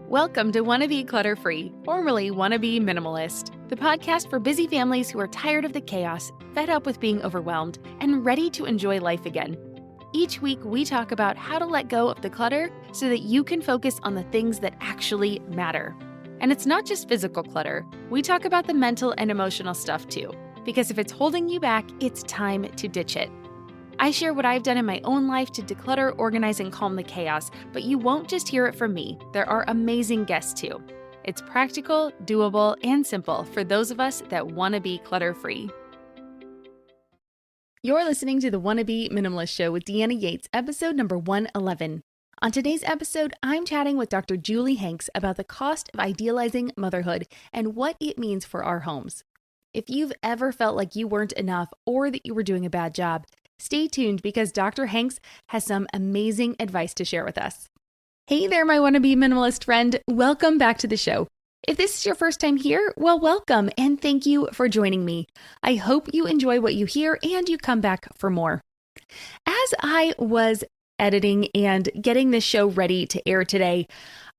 Welcome to Wannabe Clutter-Free, formerly Wannabe Minimalist, the podcast for busy families who are tired of the chaos, fed up with being overwhelmed, and ready to enjoy life again. Each week, we talk about how to let go of the clutter so that you can focus on the things that actually matter. And it's not just physical clutter. We talk about the mental and emotional stuff too, because if it's holding you back, it's time to ditch it. I share what I've done in my own life to declutter, organize, and calm the chaos, but you won't just hear it from me. There are amazing guests too. It's practical, doable, and simple for those of us that want to be clutter-free. You're listening to the Wannabe Minimalist Show with Deanna Yates, episode number 111. On today's episode, I'm chatting with Dr. Julie Hanks about the cost of idealizing motherhood and what it means for our homes. If you've ever felt like you weren't enough or that you were doing a bad job, stay tuned because Dr. Hanks has some amazing advice to share with us. Hey there, my wannabe minimalist friend. Welcome back to the show. If this is your first time here, well, welcome and thank you for joining me. I hope you enjoy what you hear and you come back for more. As I was editing and getting this show ready to air today,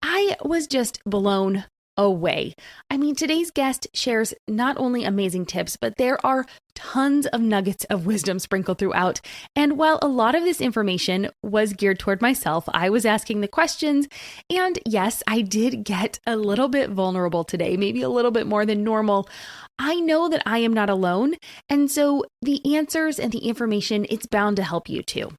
I was just blown away. I mean, today's guest shares not only amazing tips, but there are tons of nuggets of wisdom sprinkled throughout. And while a lot of this information was geared toward myself, I was asking the questions. And yes, I did get a little bit vulnerable today, maybe a little bit more than normal. I know that I am not alone. And so the answers and the information, it's bound to help you too.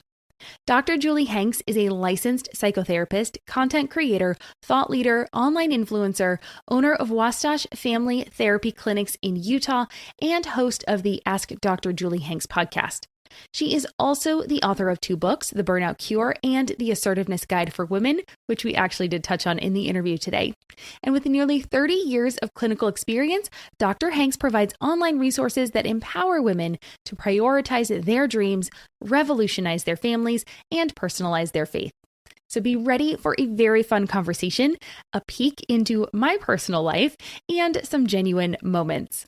Dr. Julie Hanks is a licensed psychotherapist, content creator, thought leader, online influencer, owner of Wasatch Family Therapy Clinics in Utah, and host of the Ask Dr. Julie Hanks podcast. She is also the author of 2 books, The Burnout Cure and The Assertiveness Guide for Women, which we actually did touch on in the interview today. And with nearly 30 years of clinical experience, Dr. Hanks provides online resources that empower women to prioritize their dreams, revolutionize their families, and personalize their faith. So be ready for a very fun conversation, a peek into my personal life, and some genuine moments.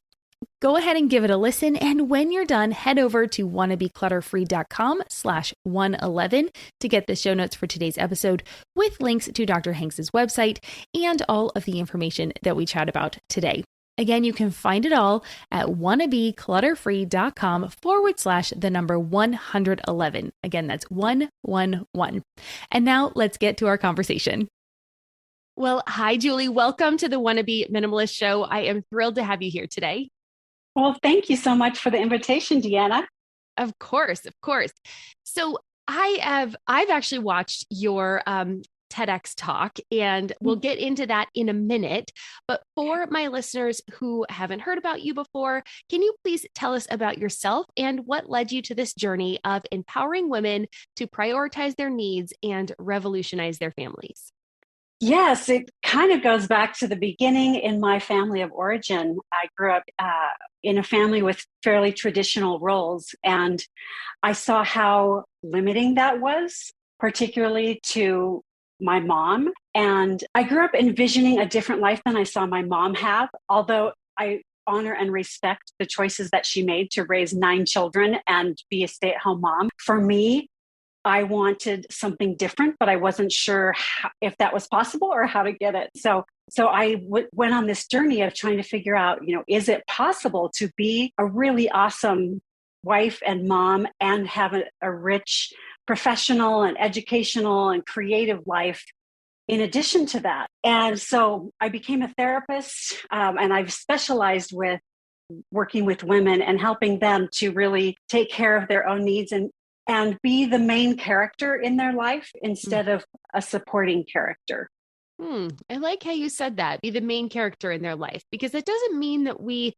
Go ahead and give it a listen, and when you're done, head over to wannabeclutterfree.com/111 to get the show notes for today's episode with links to Dr. Hanks's website and all of the information that we chat about today. Again, you can find it all at wannabeclutterfree.com/111. Again, that's 111. And now let's get to our conversation. Well, hi, Julie. Welcome to the Wannabe Minimalist Show. I am thrilled to have you here today. Well, thank you so much for the invitation, Deanna. Of course, of course. So I've actually watched your TEDx talk, and we'll get into that in a minute. But for my listeners who haven't heard about you before, can you please tell us about yourself and what led you to this journey of empowering women to prioritize their needs and revolutionize their families? Yes, it kind of goes back to the beginning in my family of origin. I grew up in a family with fairly traditional roles, and I saw how limiting that was, particularly to my mom. And I grew up envisioning a different life than I saw my mom have, although I honor and respect the choices that she made to raise 9 children and be a stay-at-home mom. For me, I wanted something different, but I wasn't sure if that was possible or how to get it. So I went on this journey of trying to figure out, is it possible to be a really awesome wife and mom and have a rich professional and educational and creative life in addition to that? And so I became a therapist, and I've specialized with working with women and helping them to really take care of their own needs and be the main character in their life instead of a supporting character. I like how you said that, be the main character in their life, because it doesn't mean that we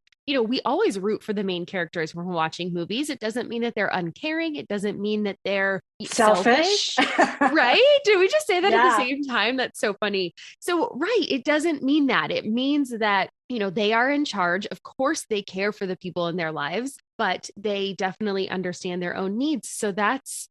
always root for the main characters when we're watching movies. It doesn't mean that they're uncaring. It doesn't mean that they're selfish. Right? Did we just say that at the same time? That's so funny. So, right. It doesn't mean that. It means that, they are in charge. Of course, they care for the people in their lives, but they definitely understand their own needs. So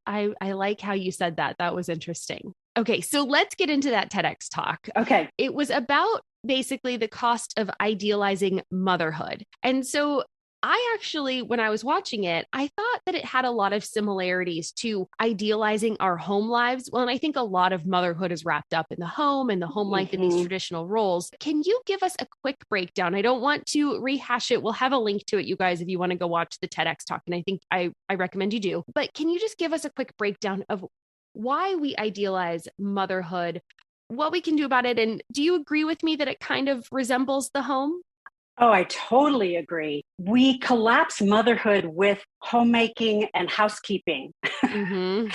I like how you said that. That was interesting. Okay, so let's get into that TEDx talk. Okay. It was about basically the cost of idealizing motherhood. And so I actually, when I was watching it, I thought that it had a lot of similarities to idealizing our home lives. Well, and I think a lot of motherhood is wrapped up in the home and the home life in these traditional roles. Can you give us a quick breakdown? I don't want to rehash it. We'll have a link to it, you guys, if you want to go watch the TEDx talk. And I think I recommend you do. But can you just give us a quick breakdown of why we idealize motherhood, what we can do about it? And do you agree with me that it kind of resembles the home? Oh, I totally agree. We collapse motherhood with homemaking and housekeeping. Mm-hmm.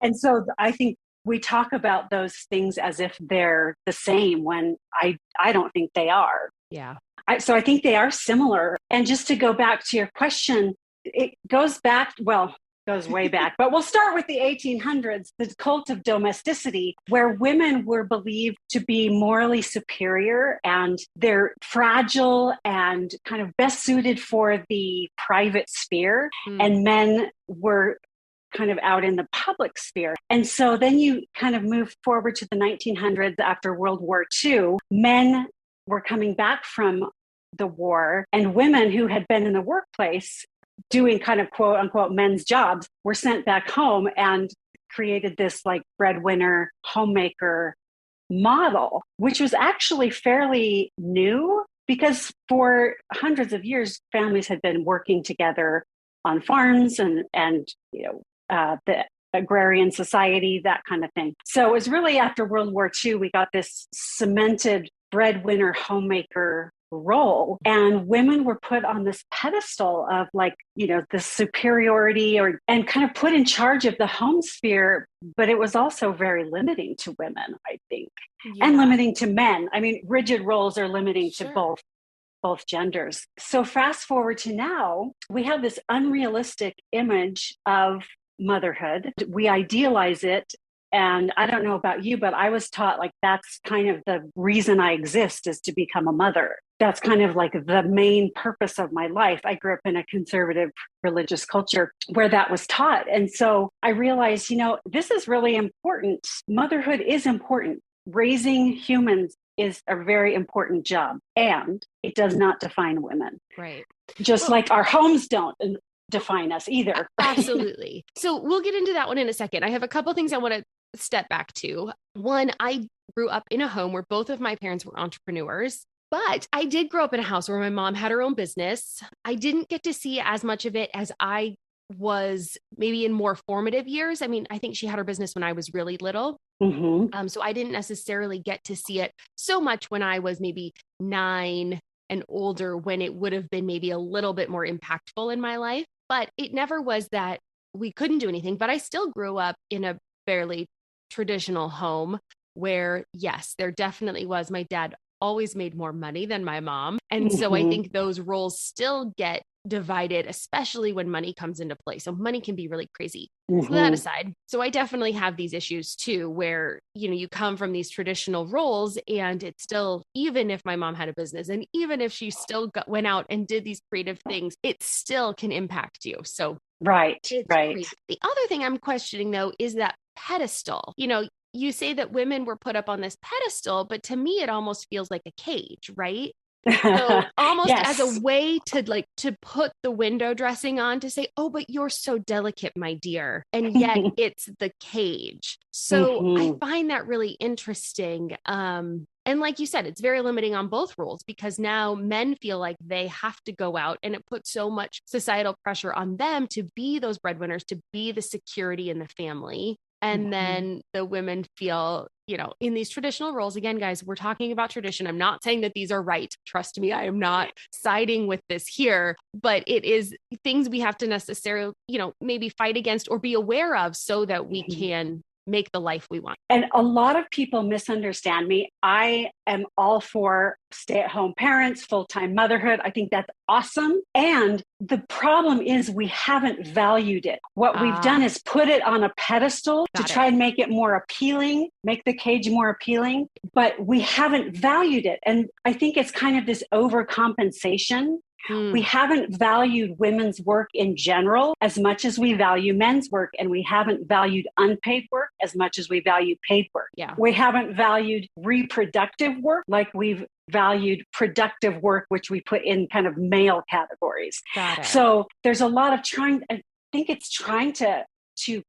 And so I think we talk about those things as if they're the same when I don't think they are. Yeah. So I think they are similar. And just to go back to your question, it goes back, well, goes way back, but we'll start with the 1800s, the cult of domesticity, where women were believed to be morally superior and they're fragile and kind of best suited for the private sphere. And men were kind of out in the public sphere. And so then you kind of move forward to the 1900s after World War II. Men were coming back from the war, and women who had been in the workplace doing kind of quote unquote men's jobs were sent back home and created this like breadwinner homemaker model, which was actually fairly new because for hundreds of years, families had been working together on farms and the agrarian society, that kind of thing. So it was really after World War II, we got this cemented breadwinner homemaker role, and women were put on this pedestal of like, the superiority and kind of put in charge of the home sphere. But it was also very limiting to women, I think, and limiting to men. I mean, rigid roles are limiting to both genders. So fast forward to now, we have this unrealistic image of motherhood. We idealize it. And I don't know about you, but I was taught like that's kind of the reason I exist is to become a mother. That's kind of like the main purpose of my life. I grew up in a conservative religious culture where that was taught. And so I realized, this is really important. Motherhood is important. Raising humans is a very important job, and it does not define women. Right. Just like our homes don't define us either. Absolutely. So we'll get into that one in a second. I have a couple things I want to step back to. One, I grew up in a home where both of my parents were entrepreneurs, but I did grow up in a house where my mom had her own business. I didn't get to see as much of it as I was maybe in more formative years. I mean, I think she had her business when I was really little. Mm-hmm. So I didn't necessarily get to see it so much when I was maybe 9 and older, when it would have been maybe a little bit more impactful in my life. But it never was that we couldn't do anything. But I still grew up in a fairly traditional home where, yes, there definitely was. My dad always made more money than my mom. And so I think those roles still get divided, especially when money comes into play. So money can be really crazy. So that aside, so I definitely have these issues too, where, you come from these traditional roles and it's still, even if my mom had a business and even if she still went out and did these creative things, it still can impact you. So right. Crazy. The other thing I'm questioning though, is that pedestal. You say that women were put up on this pedestal, but to me, it almost feels like a cage, right? So almost as a way to put the window dressing on to say, oh, but you're so delicate, my dear. And yet it's the cage. So I find that really interesting. And like you said, it's very limiting on both roles because now men feel like they have to go out, and it puts so much societal pressure on them to be those breadwinners, to be the security in the family. And then the women feel, in these traditional roles, again, guys, we're talking about tradition. I'm not saying that these are right. Trust me, I am not siding with this here, but it is things we have to necessarily, maybe fight against or be aware of so that we can make the life we want. And a lot of people misunderstand me. I am all for stay-at-home parents, full-time motherhood. I think that's awesome. And the problem is we haven't valued it. What we've done is put it on a pedestal to try and make it more appealing, make the cage more appealing, but we haven't valued it. And I think it's kind of this overcompensation We Mm. haven't valued women's work in general as much as we value men's work, and we haven't valued unpaid work as much as we value paid work. Yeah. We haven't valued reproductive work like we've valued productive work, which we put in kind of male categories. Got it. So there's a lot of I think it's trying to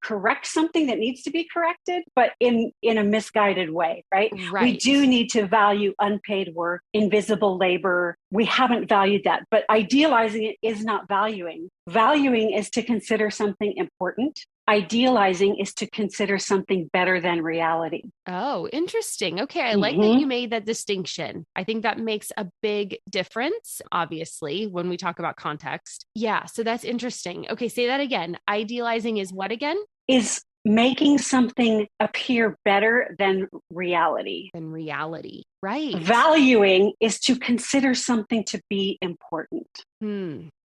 correct something that needs to be corrected, but in a misguided way, right? We Right. do need to value unpaid work, invisible labor. We haven't valued that, but idealizing it is not valuing. Valuing is to consider something important. Idealizing is to consider something better than reality. Oh, interesting. Okay. I like that you made that distinction. I think that makes a big difference, obviously, when we talk about context. Yeah. So that's interesting. Okay. Say that again. Idealizing is what again? Is making something appear better than reality. Than reality. Right. Valuing is to consider something to be important.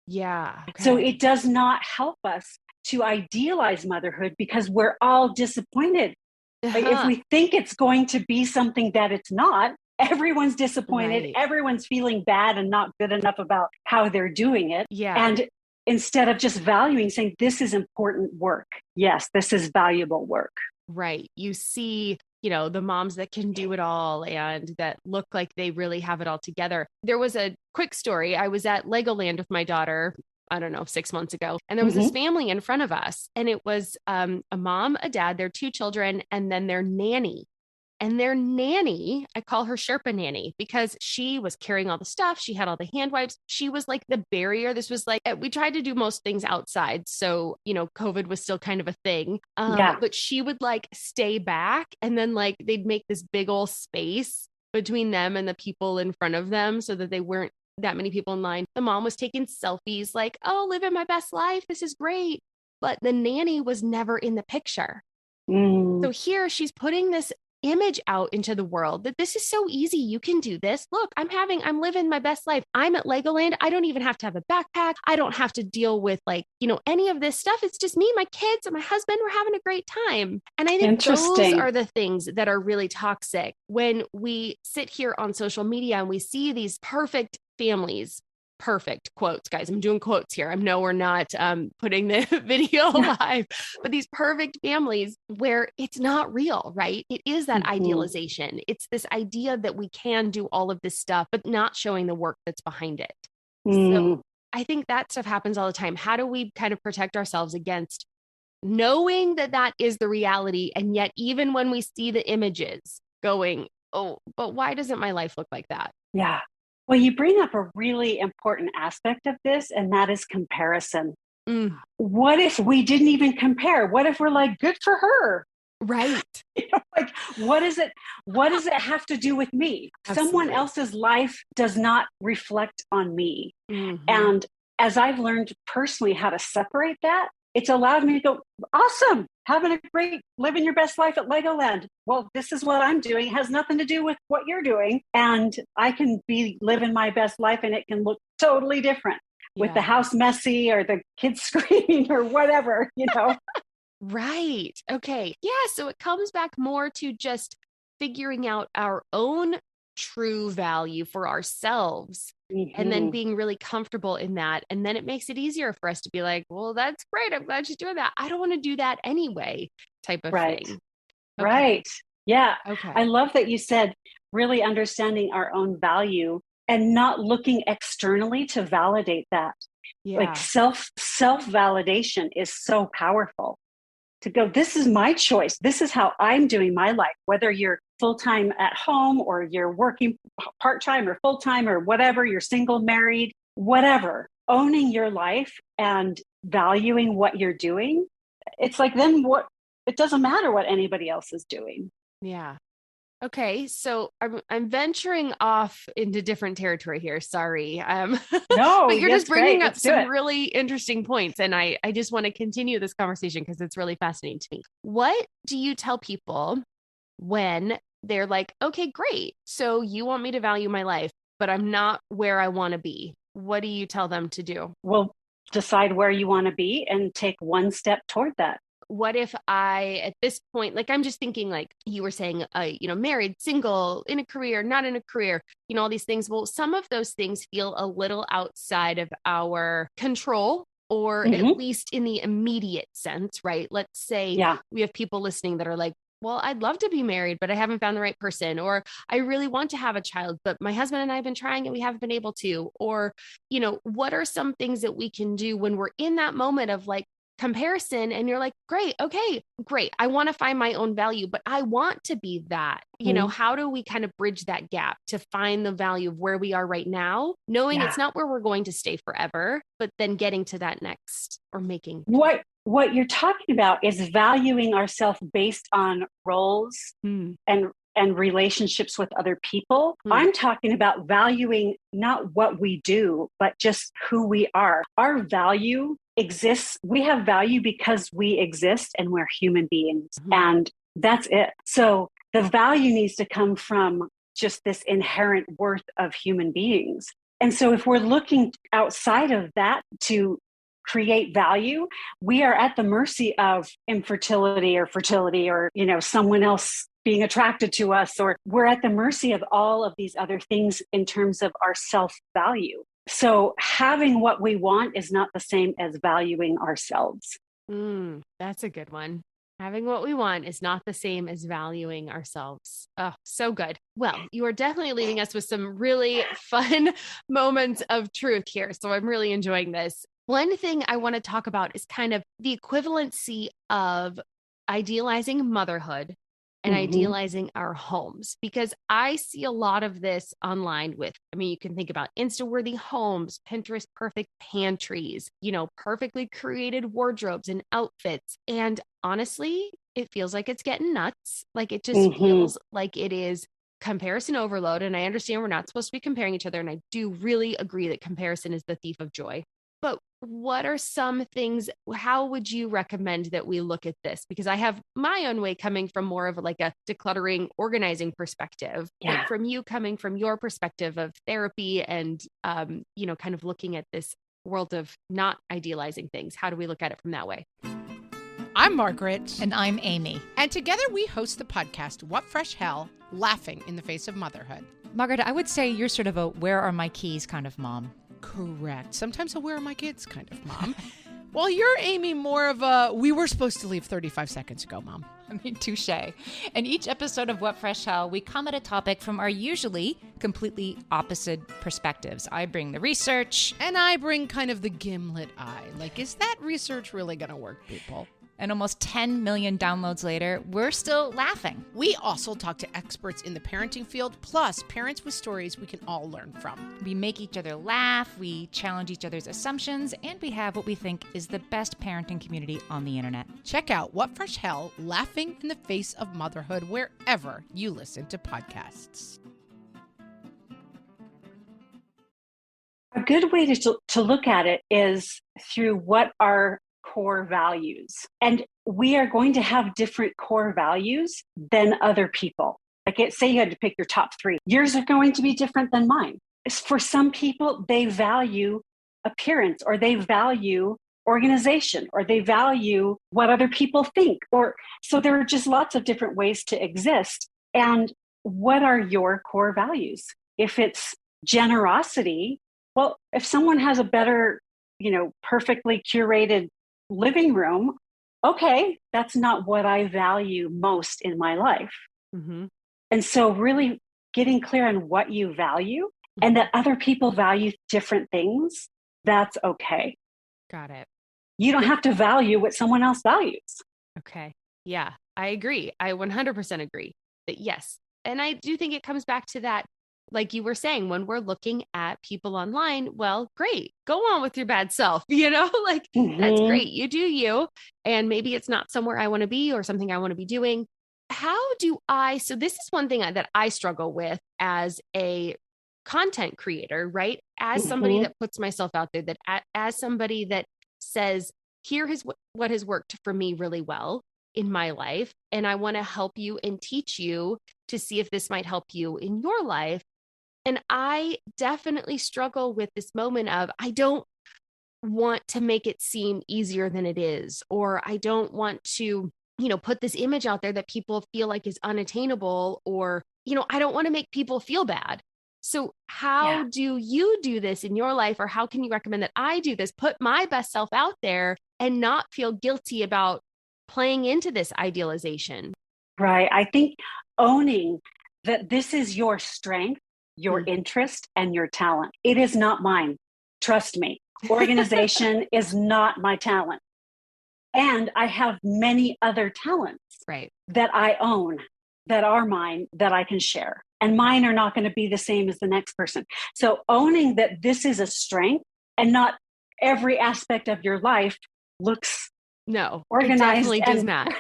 Yeah. Okay. So it does not help us to idealize motherhood because we're all disappointed. Like, if we think it's going to be something that it's not, everyone's disappointed. Right. Everyone's feeling bad and not good enough about how they're doing it. Yeah. And instead of just valuing, saying, this is important work. Yes, this is valuable work. Right. You see, the moms that can do it all and that look like they really have it all together. There was a quick story. I was at Legoland with my daughter, I don't know, 6 months ago. And there was this family in front of us. And it was a mom, a dad, their 2 children, and then their nanny. And their nanny, I call her Sherpa nanny because she was carrying all the stuff. She had all the hand wipes. She was like the barrier. This was like, we tried to do most things outside. So, COVID was still kind of a thing. But she would like stay back and then like they'd make this big old space between them and the people in front of them so that they weren't that many people in line. The mom was taking selfies like, oh, living my best life. This is great. But the nanny was never in the picture. So here she's putting this image out into the world that this is so easy. You can do this. Look, I'm living my best life. I'm at Legoland. I don't even have to have a backpack. I don't have to deal with any of this stuff. It's just me, my kids, and my husband. We're having a great time. And I think those are the things that are really toxic when we sit here on social media and we see these perfect families. Perfect quotes, guys. I'm doing quotes here. I know we're not putting the video live, but these perfect families where it's not real, right? It is that idealization. It's this idea that we can do all of this stuff, but not showing the work that's behind it. So I think that stuff happens all the time. How do we kind of protect ourselves against knowing that that is the reality? And yet, even when we see the images going, oh, but why doesn't my life look like that? Yeah. Well, you bring up a really important aspect of this, and that is comparison. What if we didn't even compare? What if we're like, good for her? Right. Like, what does it have to do with me? Absolutely. Someone else's life does not reflect on me. And as I've learned personally how to separate that, it's allowed me to go, awesome, having a great, living your best life at Legoland. Well, this is what I'm doing. It has nothing to do with what you're doing. And I can be living my best life and it can look totally different with the house messy or the kids screaming or whatever, Right. Okay. Yeah. So it comes back more to just figuring out our own true value for ourselves and then being really comfortable in that. And then it makes it easier for us to be like, well, that's great. I'm glad she's doing that. I don't want to do that anyway, type of thing. Okay. Right. Yeah. Okay. I love that you said really understanding our own value and not looking externally to validate that. Yeah. Like self-validation is so powerful. To go, this is my choice. This is how I'm doing my life, whether you're full-time at home or you're working part-time or full-time or whatever, you're single, married, whatever. Owning your life and valuing what you're doing. It's like, then it doesn't matter what anybody else is doing. Yeah. Okay, so I'm venturing off into different territory here. Sorry. No, but you're just bringing up some it. really interesting points. And I just want to continue this conversation because it's really fascinating to me. What do you tell people when they're like, okay, great. So you want me to value my life, but I'm not where I want to be. What do you tell them to do? Well, decide where you want to be and take one step toward that. what if I, at this point, like, I'm just thinking, like you were saying, married, single, in a career, not in a career, all these things. Well, some of those things feel a little outside of our control, or at least in the immediate sense, right? Let's say we have people listening that are like, well, I'd love to be married, but I haven't found the right person. Or I really want to have a child, but my husband and I have been trying and we haven't been able to. Or, what are some things that we can do when we're in that moment of like comparison and you're like, great, okay, great. I want to find my own value, but I want to be that. How do we kind of bridge that gap to find the value of where we are right now, knowing it's not where we're going to stay forever, but then getting to that next, or making what you're talking about is valuing ourselves based on roles and relationships with other people. I'm talking about valuing not what we do, but just who we are. Our value exists. We have value because we exist and we're human beings. And that's it. So the value needs to come from just this inherent worth of human beings. And so if we're looking outside of that to create value, we are at the mercy of infertility or fertility, or, someone else being attracted to us, or we're at the mercy of all of these other things in terms of our self-value. So having what we want is not the same as valuing ourselves. That's a good one. Having what we want is not the same as valuing ourselves. Oh, so good. Well, you are definitely leaving us with some really fun moments of truth here. So I'm really enjoying this. One thing I want to talk about is kind of the equivalency of idealizing motherhood and idealizing our homes, because I see a lot of this online you can think about Insta-worthy homes, Pinterest perfect pantries, perfectly created wardrobes and outfits. And honestly, it feels like it's getting nuts. Like it just feels like it is comparison overload. And I understand we're not supposed to be comparing each other. And I do really agree that comparison is the thief of joy. But what are some things, how would you recommend that we look at this? Because I have my own way coming from more of like a decluttering, organizing perspective, like from you coming from your perspective of therapy and, kind of looking at this world of not idealizing things. How do we look at it from that way? I'm Margaret. And I'm Amy. And together we host the podcast, What Fresh Hell? Laughing in the Face of Motherhood. Margaret, I would say you're sort of a where are my keys kind of mom. Correct. Sometimes a where are my kids kind of mom. Well, you're, Amy, more of a we were supposed to leave 35 seconds ago, mom. I mean, touche. In each episode of What Fresh Hell, we come at a topic from our usually completely opposite perspectives. I bring the research. And I bring kind of the gimlet eye. Like, is that research really going to work, people? And almost 10 million downloads later, we're still laughing. We also talk to experts in the parenting field, plus parents with stories we can all learn from. We make each other laugh, we challenge each other's assumptions, and we have what we think is the best parenting community on the internet. Check out What Fresh Hell? Laughing in the Face of Motherhood wherever you listen to podcasts. A good way to look at it is through what are core values. And we are going to have different core values than other people. Like say you had to pick your top 3. Yours are going to be different than mine. For some people, they value appearance, or they value organization, or they value what other people think. So there are just lots of different ways to exist. And what are your core values? If it's generosity, well, if someone has a better, perfectly curated living room, okay, that's not what I value most in my life. And so really getting clear on what you value and that other people value different things, that's okay. Got it. You don't have to value what someone else values. Okay. Yeah, I agree. I 100% agree that yes. And I do think it comes back to that, like you were saying, when we're looking at people online, well, great, go on with your bad self, that's great. You do you. And maybe it's not somewhere I want to be or something I want to be doing. So this is one thing that I struggle with as a content creator, right? As somebody that puts myself out there, that as somebody that says, here is what has worked for me really well in my life. And I want to help you and teach you to see if this might help you in your life. And I definitely struggle with this moment of, want to make it seem easier than it is, or I don't want to, put this image out there that people feel like is unattainable, or, I don't want to make people feel bad. So how do you do this in your life? Or how can you recommend that I do this, put my best self out there and not feel guilty about playing into this idealization? Right. I think owning that this is your strength, your interest, and your talent. It is not mine. Trust me. Organization is not my talent. And I have many other talents that I own, that are mine, that I can share. And mine are not going to be the same as the next person. So owning that this is a strength, and not every aspect of your life looks organized. It definitely does not.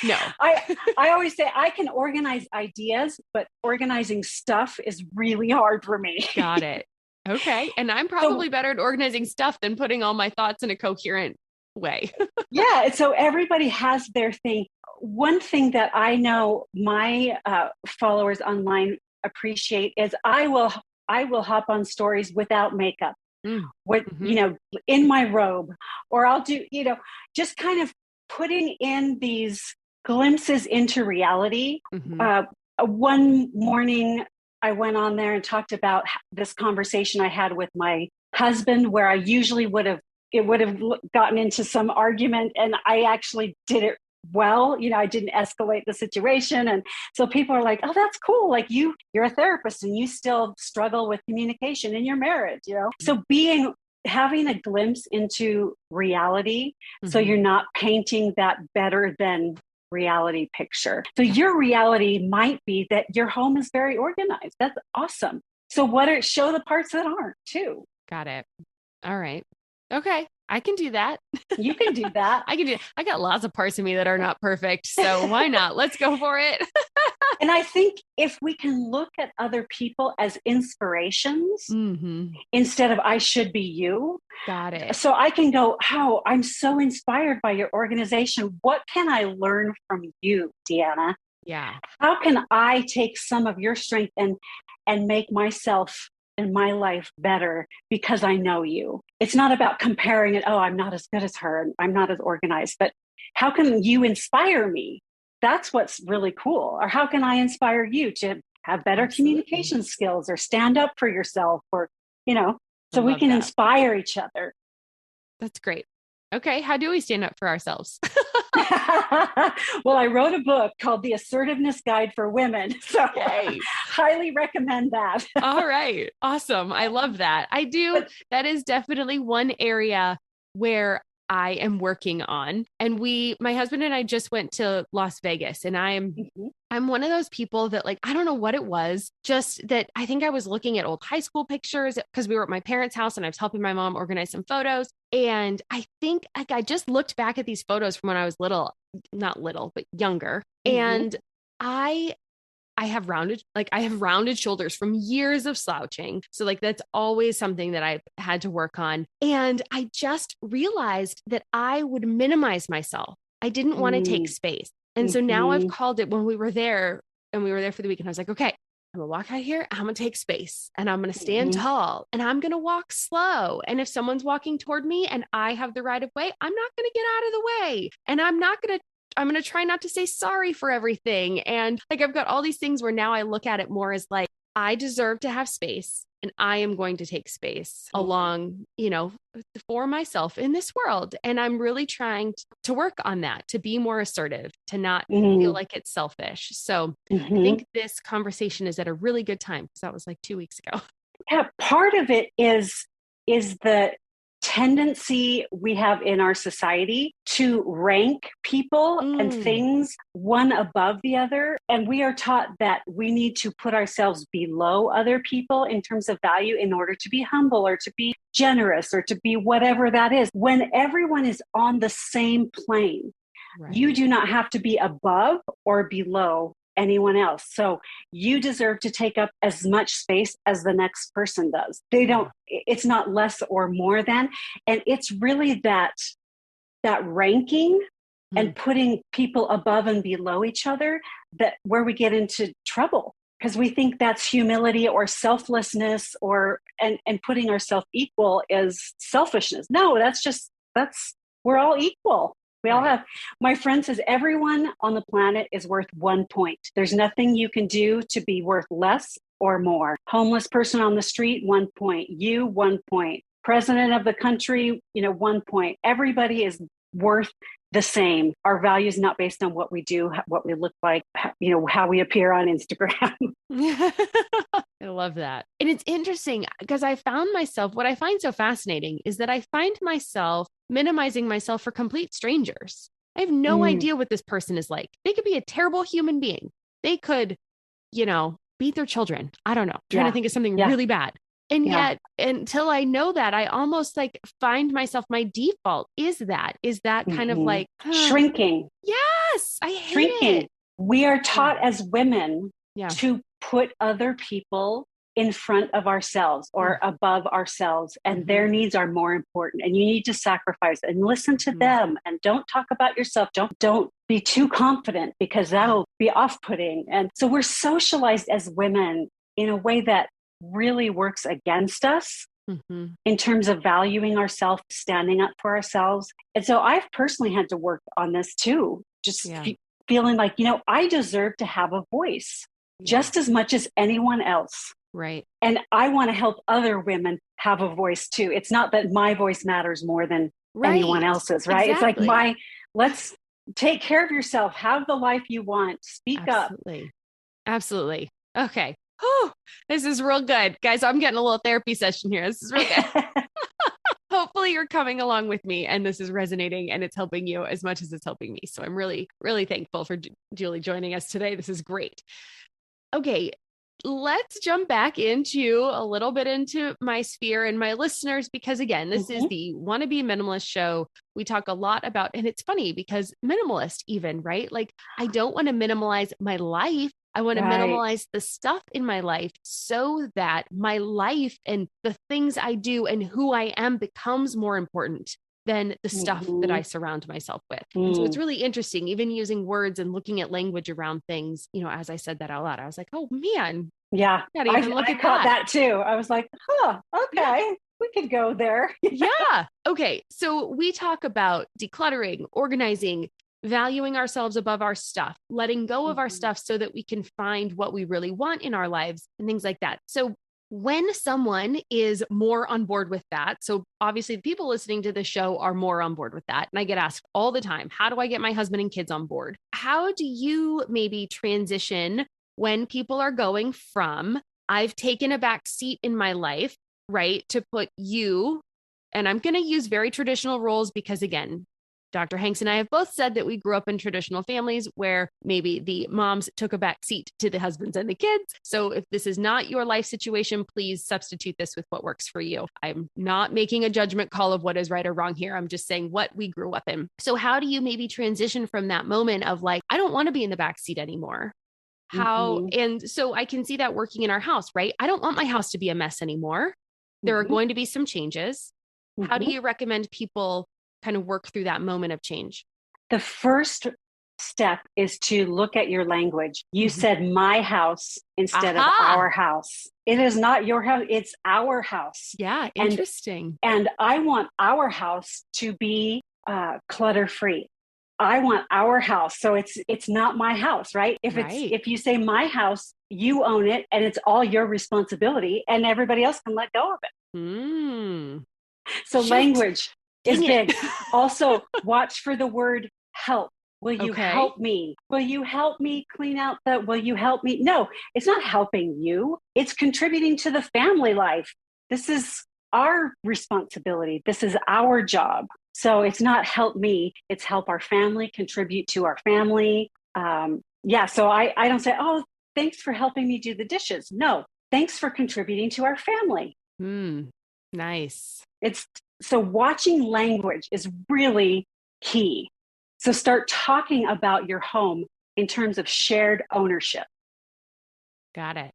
No. I always say I can organize ideas, but organizing stuff is really hard for me. Got it. Okay. And I'm probably better at organizing stuff than putting all my thoughts in a coherent way. Yeah. So everybody has their thing. One thing that I know my followers online appreciate is I will hop on stories without makeup, in my robe, or I'll do, just kind of putting in these glimpses into reality. One morning I went on there and talked about this conversation I had with my husband, where I usually would have gotten into some argument, and I actually did it well. I didn't escalate the situation. And so people are like, oh, that's cool. Like you're a therapist and you still struggle with communication in your marriage, So having a glimpse into reality, so you're not painting that better than reality picture. So your reality might be that your home is very organized. That's awesome. So show the parts that aren't too. Got it. All right. Okay. I can do that. You can do that. I got lots of parts of me that are not perfect. So why not? Let's go for it. And I think if we can look at other people as inspirations instead of I should be you. Got it. So I can go, oh, I'm so inspired by your organization. What can I learn from you, Deanna? Yeah. How can I take some of your strength and make myself and my life better because I know you? It's not about comparing it. Oh, I'm not as good as her. I'm not as organized. But how can you inspire me? That's what's really cool. Or how can I inspire you to have better communication skills, or stand up for yourself, or, so we can inspire each other. That's great. Okay. How do we stand up for ourselves? Well, I wrote a book called The Assertiveness Guide for Women. So highly recommend that. All right. Awesome. I love that. I do. That is definitely one area where I am working on. And my husband and I just went to Las Vegas, and I'm one of those people that, like, I don't know what it was, just that I think I was looking at old high school pictures because we were at my parents' house and I was helping my mom organize some photos. And I think I just looked back at these photos from when I was not little, but younger. And I have rounded shoulders from years of slouching. So that's always something that I've had to work on. And I just realized that I would minimize myself. I didn't want to take space. And so now I've called it, when we were there for the weekend, I was like, okay, I'm gonna walk out here, I'm gonna take space, and I'm gonna stand tall, and I'm gonna walk slow. And if someone's walking toward me and I have the right of way, I'm not gonna get out of the way. And I'm going to try not to say sorry for everything. And I've got all these things where now I look at it more as like, I deserve to have space, and I am going to take space along, for myself in this world. And I'm really trying to work on that, to be more assertive, to not feel like it's selfish. So I think this conversation is at a really good time, because that was like 2 weeks ago. Yeah. Part of it is the tendency we have in our society to rank people and things one above the other. And we are taught that we need to put ourselves below other people in terms of value in order to be humble, or to be generous, or to be whatever that is. When everyone is on the same plane, you do not have to be above or below anyone else. So you deserve to take up as much space as the next person does. It's not less or more than. And it's really that ranking and putting people above and below each other, that where we get into trouble, because we think that's humility or selflessness and putting ourselves equal is selfishness. No, we're all equal. We all have, my friend says, everyone on the planet is worth 1 point. There's nothing you can do to be worth less or more. Homeless person on the street, 1 point. You, 1 point. President of the country, 1 point. Everybody is worth the same. Our value is not based on what we do, what we look like, how we appear on Instagram. I love that. And it's interesting because what I find so fascinating is that I find myself minimizing myself for complete strangers. I have no idea what this person is like. They could be a terrible human being. They could, beat their children. I don't know. Trying to think of something really bad. And yet, until I know that, I almost find myself, my default is that kind of like shrinking. Yes, I hate it. We are taught as women to put other people in front of ourselves or above ourselves, and their needs are more important. And you need to sacrifice and listen to them, and don't talk about yourself. Don't be too confident, because that'll be off-putting. And so we're socialized as women in a way that really works against us in terms of valuing ourselves, standing up for ourselves. And so I've personally had to work on this too, just feeling like, I deserve to have a voice just as much as anyone else. Right. And I want to help other women have a voice too. It's not that my voice matters more than anyone else's, right? Exactly. It's like let's take care of yourself, have the life you want, speak up. Absolutely. Okay. Oh, this is real good. Guys, I'm getting a little therapy session here. This is real good. Hopefully you're coming along with me and this is resonating and it's helping you as much as it's helping me. So I'm really, really thankful for Julie joining us today. This is great. Okay. Let's jump back into a little bit into my sphere and my listeners, because again, this is the Wannabe Minimalist Show. We talk a lot about, and it's funny because minimalist even, right? Like I don't want to minimalize my life. I want to minimalize the stuff in my life so that my life and the things I do and who I am becomes more important than the stuff that I surround myself with. And so it's really interesting, even using words and looking at language around things, as I said that out loud, I was like, oh man. Yeah. I caught that too. I was like, okay, we could go there. Yeah. Okay. So we talk about decluttering, organizing, valuing ourselves above our stuff, letting go of our stuff so that we can find what we really want in our lives and things like that. So when someone is more on board with that, so obviously the people listening to the show are more on board with that. And I get asked all the time, how do I get my husband and kids on board? How do you maybe transition when people are going from, I've taken a back seat in my life, right, to put you, and I'm going to use very traditional roles because again, Dr. Hanks and I have both said that we grew up in traditional families where maybe the moms took a back seat to the husbands and the kids. So if this is not your life situation, please substitute this with what works for you. I'm not making a judgment call of what is right or wrong here. I'm just saying what we grew up in. So how do you maybe transition from that moment of like, I don't want to be in the back seat anymore? And so I can see that working in our house, right? I don't want my house to be a mess anymore. There are going to be some changes. How do you recommend people kind of work through that moment of change? The first step is to look at your language. You said my house instead of our house. It is not your house, it's our house. Yeah, interesting. And I want our house to be clutter-free. I want our house. So it's not my house, right? If you say my house, you own it and it's all your responsibility and everybody else can let go of it. So language is big. Also, watch for the word help. Will you help me? Will you help me clean out will you help me? No, it's not helping you. It's contributing to the family life. This is our responsibility. This is our job. So it's not help me, it's help our family, contribute to our family. So I don't say, oh, thanks for helping me do the dishes. No, thanks for contributing to our family. Nice. So watching language is really key. So start talking about your home in terms of shared ownership. Got it.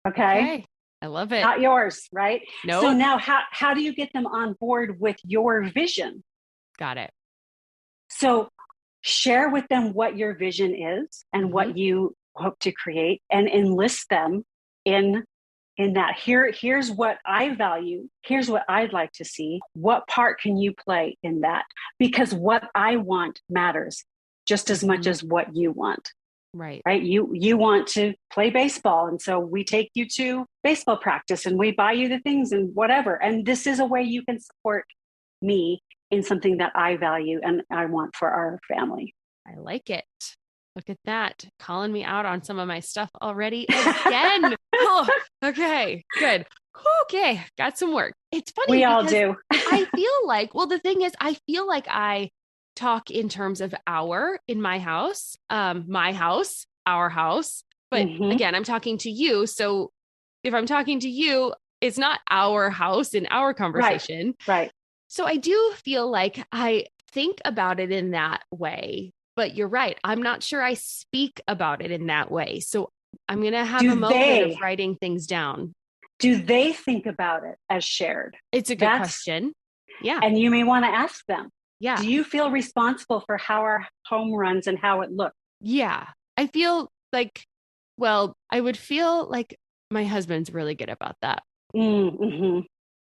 Okay. I love it. Not yours, right? No. So now how do you get them on board with your vision? Got it. So share with them what your vision is and what you hope to create, and enlist them in that. Here's what I value. Here's what I'd like to see. What part can you play in that? Because what I want matters just as much as what you want. Right. Right. You want to play baseball. And so we take you to baseball practice and we buy you the things and whatever. And this is a way you can support me in something that I value and I want for our family. I like it. Look at that. Calling me out on some of my stuff already again. Oh, okay, good. Okay, got some work. It's funny. We all do. I feel like, well, the thing is, I feel like I talk in terms of in my house, my house, our house. But again, I'm talking to you. So if I'm talking to you, it's not our house in our conversation. Right. So I do feel like I think about it in that way. But you're right. I'm not sure I speak about it in that way. So I'm going to have a moment of writing things down. Do they think about it as shared? It's a good question. Yeah. And you may want to ask them. Yeah. Do you feel responsible for how our home runs and how it looks? Yeah. I feel like, I would feel like my husband's really good about that. Mm-hmm.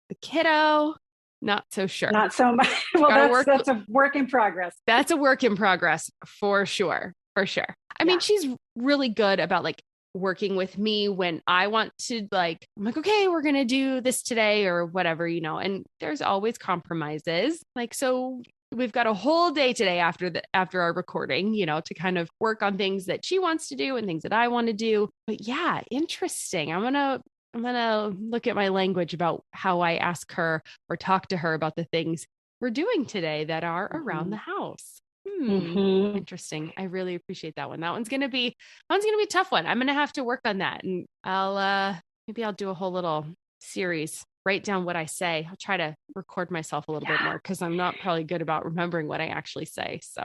The kiddo, not so sure. Not so much. Well, that's a work in progress. That's a work in progress for sure. For sure. I mean, she's really good about like working with me when I want to I'm like, okay, we're going to do this today or whatever, and there's always compromises. Like, so we've got a whole day today after our recording, to kind of work on things that she wants to do and things that I want to do. But yeah, interesting. I'm going to look at my language about how I ask her or talk to her about the things we're doing today that are around the house. Interesting. I really appreciate that one. That one's going to be a tough one. I'm going to have to work on that, and maybe I'll do a whole little series, write down what I say. I'll try to record myself a little bit more because I'm not probably good about remembering what I actually say. So,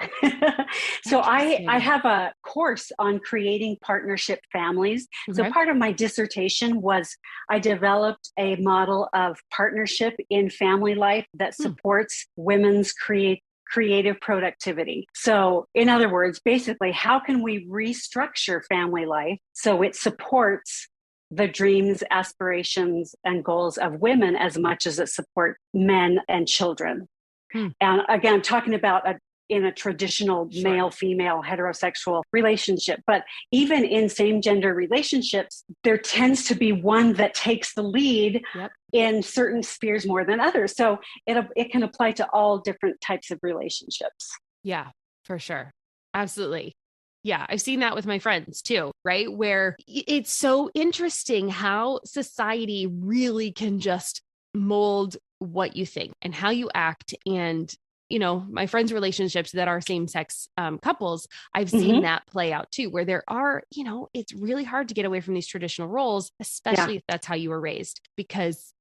so I have a course on creating partnership families. Okay. So part of my dissertation was I developed a model of partnership in family life that supports women's creative productivity. So in other words, basically, how can we restructure family life so it supports the dreams, aspirations, and goals of women as much as it supports men and children? And again, talking about in a traditional male-female heterosexual relationship, but even in same-gender relationships, there tends to be one that takes the lead in certain spheres more than others. So it can apply to all different types of relationships. Yeah, for sure. Absolutely. Yeah, I've seen that with my friends too, right? Where it's so interesting how society really can just mold what you think and how you act. And my friends' relationships that are same-sex couples, I've seen that play out too, where there are, it's really hard to get away from these traditional roles, especially if that's how you were raised, because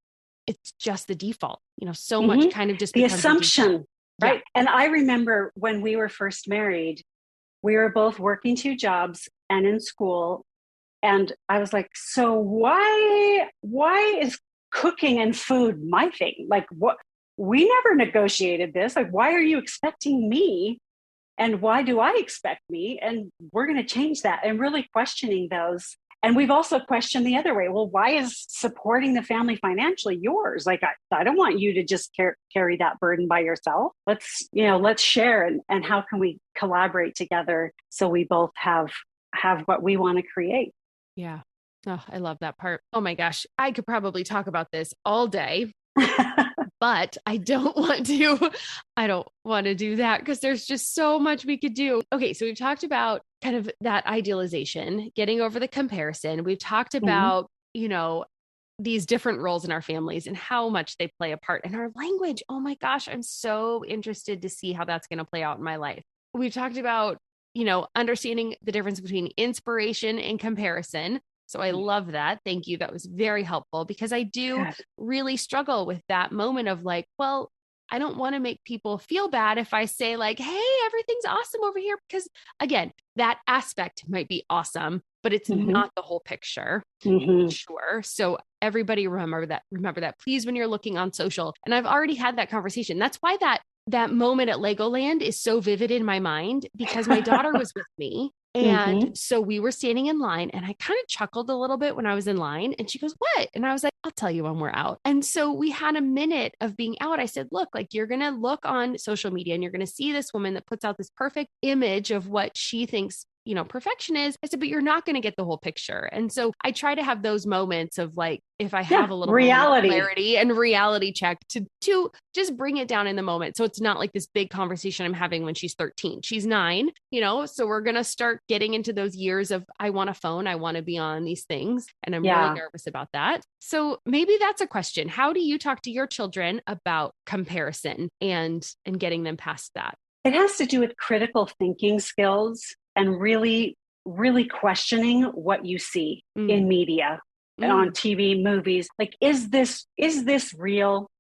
it's just the default, so much kind of just the assumption, right? Yeah. And I remember when we were first married, we were both working 2 jobs and in school. And I was like, so why is cooking and food my thing? Like, what? We never negotiated this. Like, why are you expecting me? And why do I expect me? And we're going to change that, and really questioning those. And we've also questioned the other way. Well, why is supporting the family financially yours? Like, I don't want you to just carry that burden by yourself. Let's share, and how can we collaborate together so we both have what we want to create? Yeah. Oh, I love that part. Oh my gosh. I could probably talk about this all day. But I don't want to do that because there's just so much we could do. Okay. So we've talked about kind of that idealization, getting over the comparison. We've talked about, these different roles in our families and how much they play a part in our language. Oh my gosh. I'm so interested to see how that's going to play out in my life. We've talked about, understanding the difference between inspiration and comparison. So I love that. Thank you. That was very helpful because I do really struggle with that moment of like, well, I don't want to make people feel bad if I say like, hey, everything's awesome over here. Because again, that aspect might be awesome, but it's not the whole picture. Sure. So everybody remember that, please, when you're looking on social. And I've already had that conversation. That's why that moment at Legoland is so vivid in my mind because my daughter was with me. And so we were standing in line and I kind of chuckled a little bit when I was in line and she goes, what? And I was like, I'll tell you when we're out. And so we had a minute of being out. I said, look, like you're going to look on social media and you're going to see this woman that puts out this perfect image of what she thinks perfection is. I said, but you're not going to get the whole picture. And so I try to have those moments of like, if I have a little reality, clarity and reality check to just bring it down in the moment. So it's not like this big conversation I'm having when she's 13, she's 9, so we're going to start getting into those years of, I want a phone. I want to be on these things. And I'm really nervous about that. So maybe that's a question. How do you talk to your children about comparison and getting them past that? It has to do with critical thinking skills and really, really questioning what you see in media and on TV, movies. Like, is this real?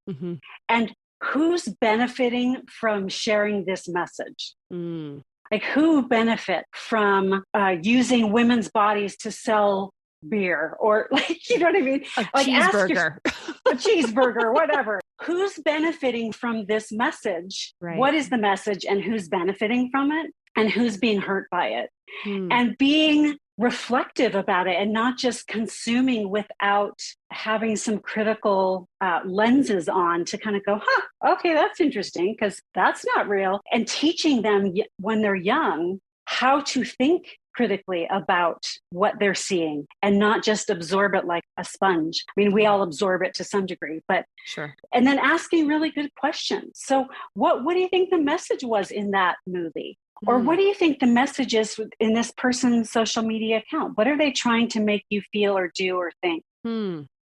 And who's benefiting from sharing this message? Like, who benefit from using women's bodies to sell beer or like, you know what I mean? Like cheeseburger. A cheeseburger, whatever. Who's benefiting from this message? Right. What is the message and who's benefiting from it? And who's being hurt by it, and being reflective about it and not just consuming without having some critical lenses on to kind of go, okay, that's interesting because that's not real. And teaching them when they're young how to think critically about what they're seeing and not just absorb it like a sponge. I mean, we all absorb it to some degree, but sure. And then asking really good questions. So what do you think the message was in that movie? Or what do you think the message is in this person's social media account? What are they trying to make you feel or do or think?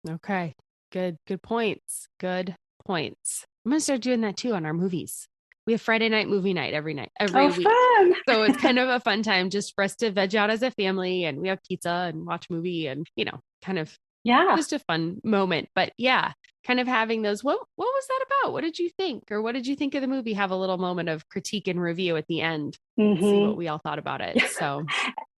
Okay. Good points. Good points. I'm going to start doing that too on our movies. We have Friday night movie night every week. Fun. So it's kind of a fun time just for us to veg out as a family, and we have pizza and watch a movie and, kind of just a fun moment. But yeah, kind of having those, what was that about? What did you think? Or what did you think of the movie? Have a little moment of critique and review at the end. See what we all thought about it. So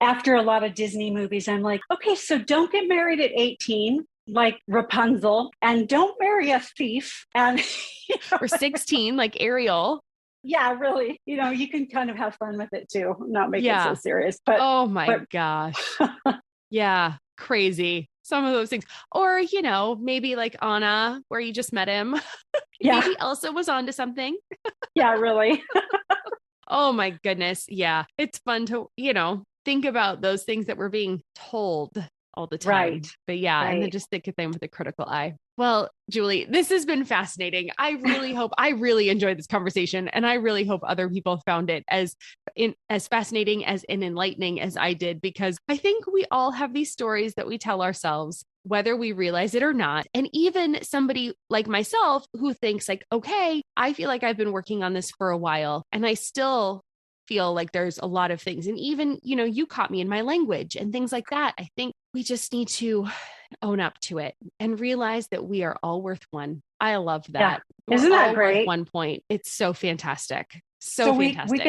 after a lot of Disney movies, I'm like, okay, so don't get married at 18. Like Rapunzel, and don't marry a thief. And or 16, like Ariel. Yeah, really. You can kind of have fun with it too. Not make it so serious. But oh my gosh. Yeah, crazy. Some of those things. Or, maybe like Anna, where you just met him. Maybe Elsa was onto something. Yeah, really. Oh my goodness. Yeah. It's fun to, think about those things that we're being told all the time. Right. But and then just think of them with a critical eye. Well, Julie, this has been fascinating. I really enjoyed this conversation, and I really hope other people found it as fascinating and enlightening as I did, because I think we all have these stories that we tell ourselves, whether we realize it or not. And even somebody like myself who thinks like, okay, I feel like I've been working on this for a while and I still feel like there's a lot of things. And even, you caught me in my language and things like that. I think we just need to own up to it and realize that we are all worth one. I love that. Yeah. Isn't that great? Worth 1 point. It's so fantastic. So fantastic.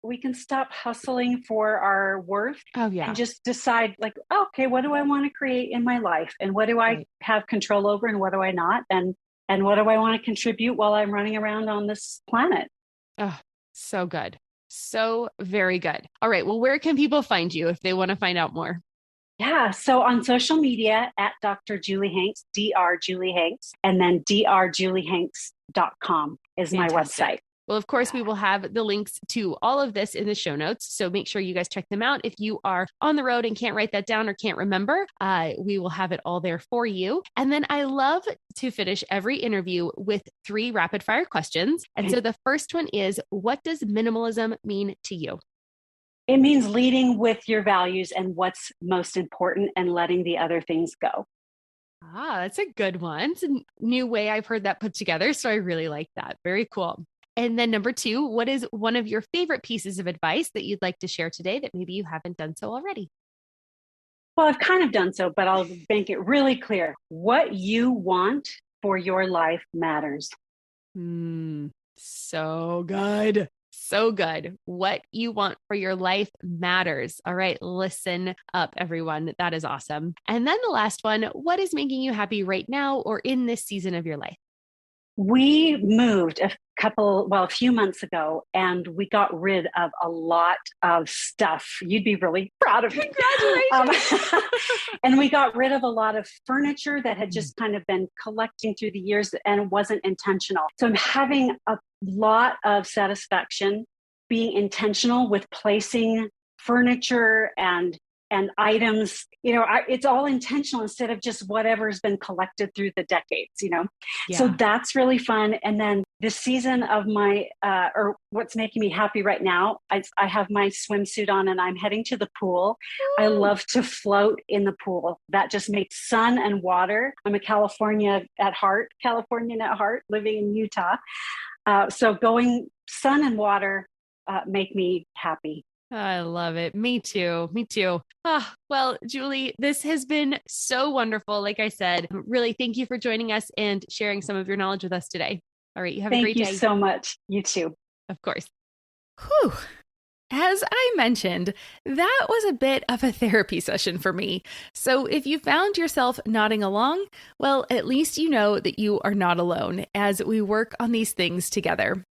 We can stop hustling for our worth. Oh yeah. And just decide like, okay, what do I want to create in my life? And what do I have control over and what do I not? And what do I want to contribute while I'm running around on this planet? Oh, so good. So very good. All right. Well, where can people find you if they want to find out more? Yeah. So on social media at Dr. Julie Hanks, Dr. Julie Hanks, and then drjuliehanks.com is my website. Well, of course, we will have the links to all of this in the show notes. So make sure you guys check them out. If you are on the road and can't write that down or can't remember, we will have it all there for you. And then I love to finish every interview with 3 rapid fire questions. And so the first one is, what does minimalism mean to you? It means leading with your values and what's most important and letting the other things go. That's a good one. It's a new way I've heard that put together. So I really like that. Very cool. And then number 2, what is one of your favorite pieces of advice that you'd like to share today that maybe you haven't done so already? Well, I've kind of done so, but I'll make it really clear. What you want for your life matters. So good. So good. What you want for your life matters. All right. Listen up, everyone. That is awesome. And then the last one, what is making you happy right now or in this season of your life? We moved a few months ago, and we got rid of a lot of stuff. You'd be really proud of me. Congratulations. And we got rid of a lot of furniture that had just kind of been collecting through the years and wasn't intentional. So I'm having a lot of satisfaction being intentional with placing furniture and items, it's all intentional instead of just whatever's been collected through the decades, Yeah. So that's really fun. And then this season of or what's making me happy right now, I have my swimsuit on and I'm heading to the pool. Ooh. I love to float in the pool. That just makes sun and water. I'm a Californian at heart, living in Utah. So going sun and water make me happy. I love it. Me too. Well, Julie, this has been so wonderful. Like I said, really, thank you for joining us and sharing some of your knowledge with us today. All right. You have a great day. Thank you so much. You too. Of course. Whew. As I mentioned, that was a bit of a therapy session for me. So if you found yourself nodding along, well, at least you know that you are not alone as we work on these things together.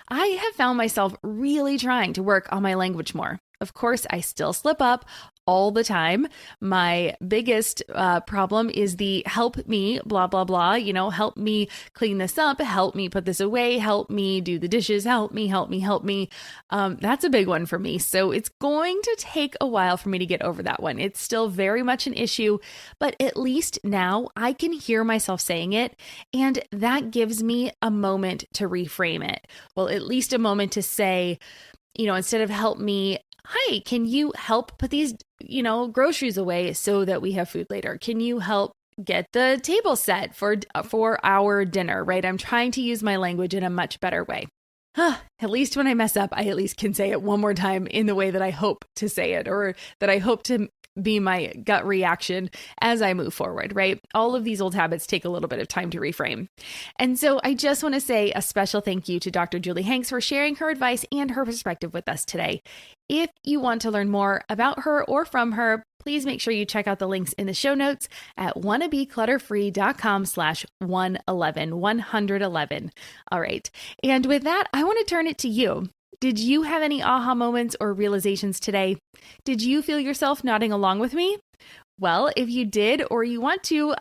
I have found myself really trying to work on my language more. Of course, I still slip up all the time. My biggest problem is the help me, blah, blah, blah, help me clean this up, help me put this away, help me do the dishes, help me. That's a big one for me. So it's going to take a while for me to get over that one. It's still very much an issue, but at least now I can hear myself saying it, and that gives me a moment to reframe it. Well, at least a moment to say, instead of help me, hi, can you help put these, groceries away so that we have food later? Can you help get the table set for our dinner, right? I'm trying to use my language in a much better way. At least when I mess up, I at least can say it one more time in the way that I hope to say it, or that I hope to be my gut reaction as I move forward, right? All of these old habits take a little bit of time to reframe. And so I just want to say a special thank you to Dr. Julie Hanks for sharing her advice and her perspective with us today. If you want to learn more about her or from her, please make sure you check out the links in the show notes at wannabeclutterfree.com/111. All right. And with that, I want to turn it to you. Did you have any aha moments or realizations today? Did you feel yourself nodding along with me? Well, if you did, or you want to,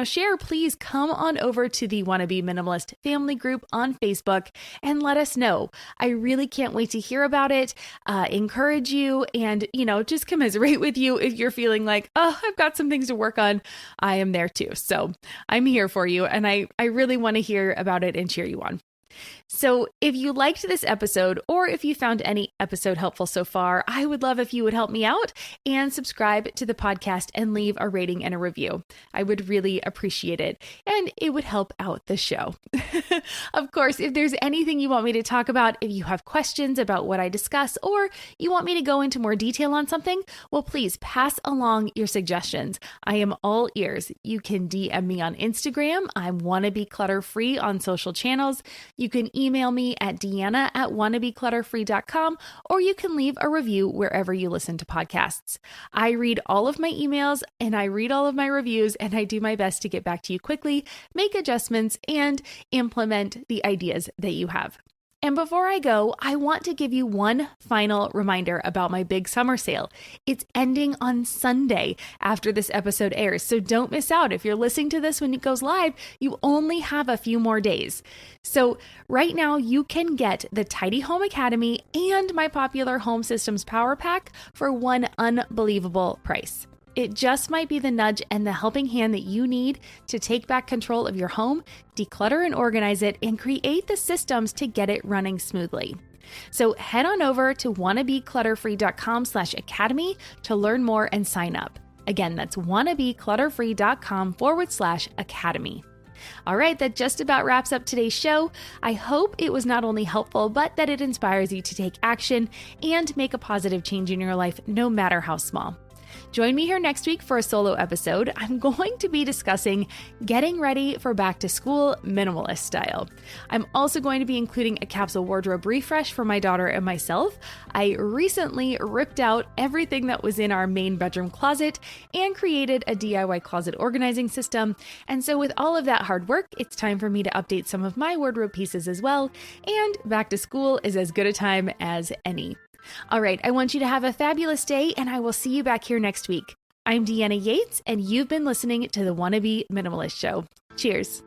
share, please come on over to the Wannabe Minimalist family group on Facebook and let us know. I really can't wait to hear about it, encourage you, and, just commiserate with you if you're feeling like, oh, I've got some things to work on. I am there too. So I'm here for you. And I really want to hear about it and cheer you on. So if you liked this episode, or if you found any episode helpful so far, I would love if you would help me out and subscribe to the podcast and leave a rating and a review. I would really appreciate it, and it would help out the show. Of course, if there's anything you want me to talk about, if you have questions about what I discuss, or you want me to go into more detail on something, well, please pass along your suggestions. I am all ears. You can DM me on Instagram. I'm Wannabe Clutter Free on social channels. You can email me at deanna@wannabeclutterfree.com, or you can leave a review wherever you listen to podcasts. I read all of my emails and I read all of my reviews, and I do my best to get back to you quickly, make adjustments, and implement the ideas that you have. And before I go, I want to give you one final reminder about my big summer sale. It's ending on Sunday after this episode airs, so don't miss out. If you're listening to this when it goes live, you only have a few more days. So right now you can get the Tidy Home Academy and my popular Home Systems Power Pack for one unbelievable price. It just might be the nudge and the helping hand that you need to take back control of your home, declutter and organize it, and create the systems to get it running smoothly. So head on over to wannabeclutterfree.com/academy to learn more and sign up. Again, that's wannabeclutterfree.com/academy. All right, that just about wraps up today's show. I hope it was not only helpful, but that it inspires you to take action and make a positive change in your life, no matter how small. Join me here next week for a solo episode. I'm going to be discussing getting ready for back to school minimalist style. I'm also going to be including a capsule wardrobe refresh for my daughter and myself. I recently ripped out everything that was in our main bedroom closet and created a DIY closet organizing system. And so with all of that hard work, it's time for me to update some of my wardrobe pieces as well. And back to school is as good a time as any. All right, I want you to have a fabulous day, and I will see you back here next week. I'm Deanna Yates, and you've been listening to the Wannabe Minimalist Show. Cheers.